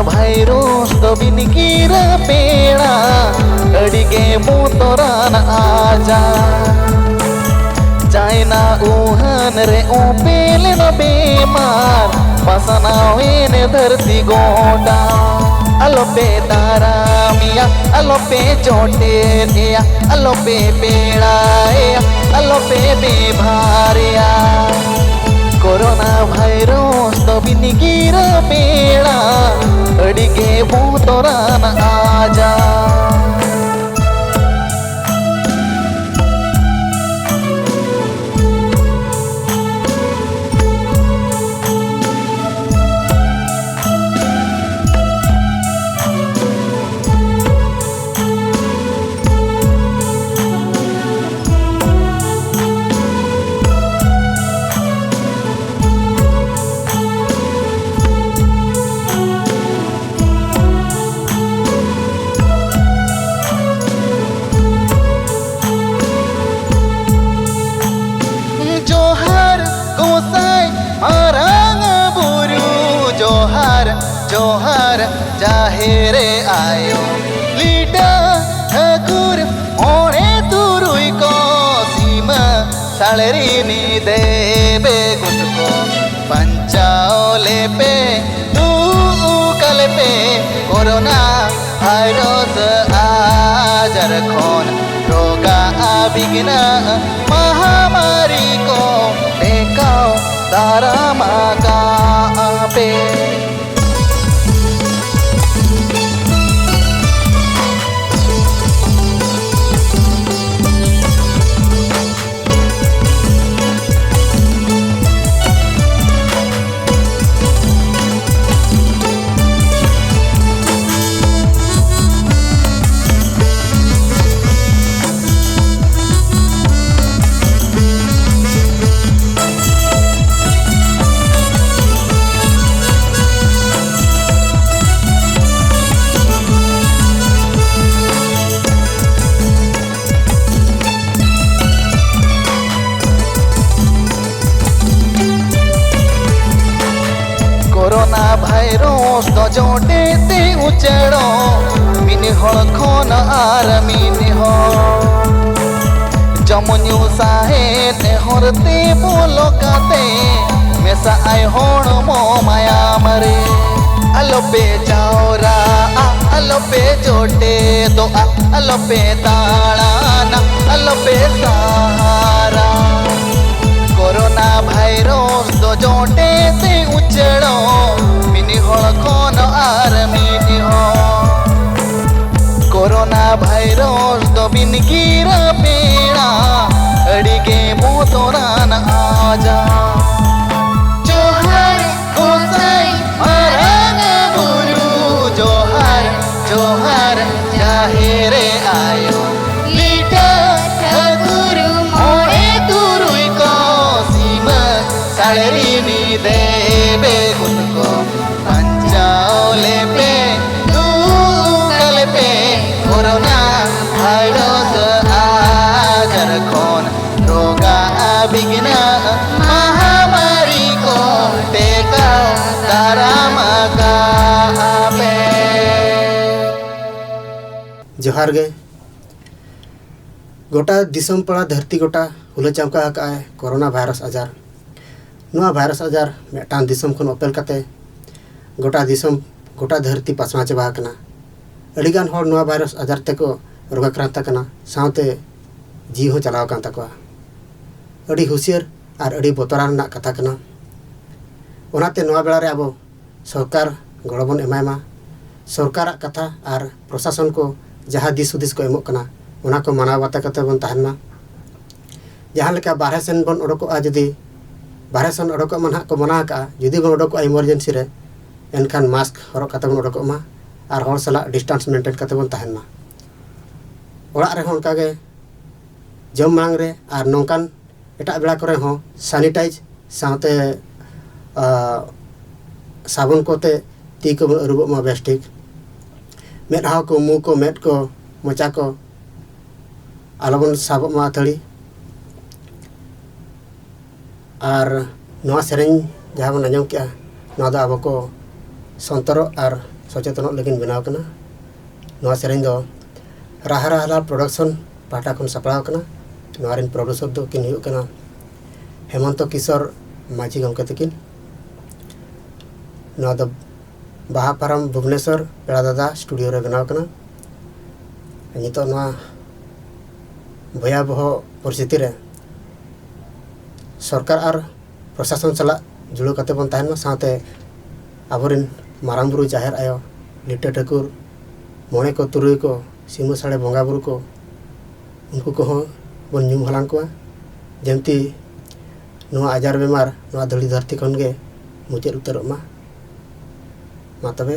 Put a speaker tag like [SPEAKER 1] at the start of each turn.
[SPEAKER 1] virus do binikira pera adige motoran aja China Wuhan re upele no bemar pasana wene dharti goda alope taramia alope chote ya alope pera ya alope bebharia Corona virus do binikira pera adige motoran aja जोहर जाहेरे आयो Leda Thakur ओणे तुरुई को सीमा salary नी देबे गुटको पंचाओले पे तू कल पे corona virus आजार खोन रोगा बिगना महामारी को टेकाओ दारामा का पे कोरोना भाइरस तो जोटे ते उचड़ो मिनी हल खोन आर मिनी हो जमुन्यू साहे ने हरते बोलो काते मेसा आय होण मो माया मरे अलोपे चाओरा अलोपे जोटे दो अलोपे ताड़ाना अलोपे सहारा कोरोना भाइरस तो जोटे ते उचड़ो मिनी हल खोन आर मिनी हो कोरोना भाइरस तो बिनकीरा पेड़ा अड़िगे मोतोरान आजा जोहार गोसाई मारान गुरु जोहार जोहार जाहेरे आयो लीटा ठाकुर मोरे तुरुई को सीमा सालरी नी देबे गुटको पंचाओले पे तू कल पे कोरोना वायरस आजार खोन रोगा बिगना महामारी को टेकाओ दारामा का पे
[SPEAKER 2] जोहार गे गोटा दिसम पड़ा धरती गोटा हुला चमका का कोरोना वायरस आजार नुआ वायरस आजार मेटान दिसम खन ओपेल कते गोटा दिसम गोटा धरती पासना चाबा कना अड़ीगान हर नुआ वायरस आजार तेको रोगाक्रांत कना सावते जी हो चलाव कान तकवा अड़ी हुसियर और अड़ी बोतरान ना कथा कना ओनाते नुआ बेला रे आबो सरकार गड़बन एमायमा सरकार कथा और प्रशासन को जहाँ दिस हुदिस को एमोग कना ओना को माना बाता कते बन तहन मा जहाँ लेका बाहर सेन बन ओडोकोआ जुदी बाहर सेन ओडोको मन को मना का जुदी बन ओडोको इमरजेंसी रे एनखान मास्क हरक कते बन ओडोको मा और हर सला डिस्टेंस मेंटेन कते बन तहन मा ओड़ा रे होन कागे जम मांग रे और नौकान एटा बेला करे हो सैनिटाइज साथे साबुन कोते ती को अरुब मा बेस ठीक मेदहा को मुँह को मेद को मोचा को आलोबन साब मा थड़ी और नवा सेरें जहाँ बन आजम क्या नवा दा अब को संतर और सचेतनों लगिन बनाव कना नवा सेरें दो राहरा हलाल प्रोडक्शन पाटा खन सपड़ाव कना नवा रेन प्रोड्यूसर दो किन हुयुग कना हेमंत किशोर माझी गमके तकिन नवा दो बाहा पाराम भुवनेश्वर पेड़ा दादा स्टूडियो रे बनाव कना नितो नवा भयाबह परिस्थिति रे सरकार और प्रशासन सला जुड़ो कते बन तहन साथे आबोरिन माराम बुरु जाहिर आयो लिटे ठाकुर मोणे को तुरुई को सिमु साड़े बंगा बुरु को उनको को बन ᱧᱩᱢ हलांग को जेमती नुआ आजार बेमार नुआ धड़ी धरती खन गे मुचाद उतरक मा तबे